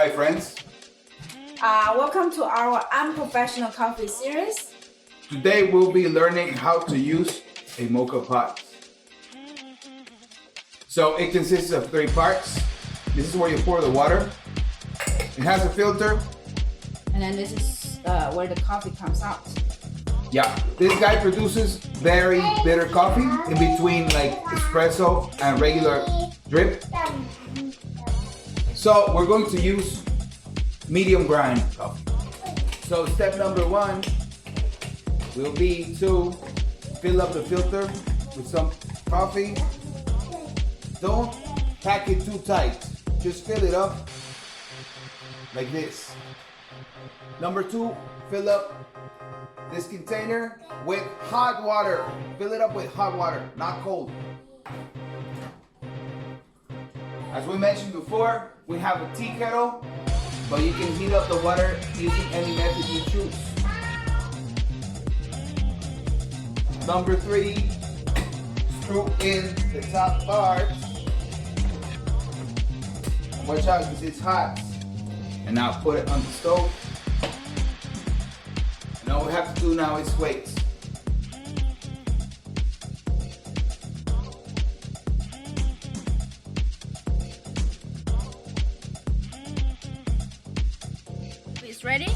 Hi friends, Welcome to our Unprofessional coffee series. today we'll be learning how to use a Moka Pot. So it consists of 3 parts. This is where you pour the water. It has a filter. And then this is where the coffee comes out. Yeah, this guy produces very bitter coffee in between like espresso and regular drip. So we're going to use medium grind coffee. So step number 1 will be to fill up the filter with some coffee. Don't pack it too tight. Just fill it up like this. Number 2, fill up this container with hot water. Fill it up with hot water, not cold. As we mentioned before, we have a tea kettle, but you can heat up the water using any method you choose. Number 3, screw in the top part. Watch out because it's hot. And now put it on the stove. And all we have to do now is wait. It's ready?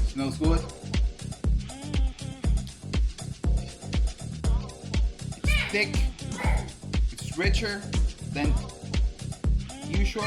Smells good. It's thick. It's richer than usual.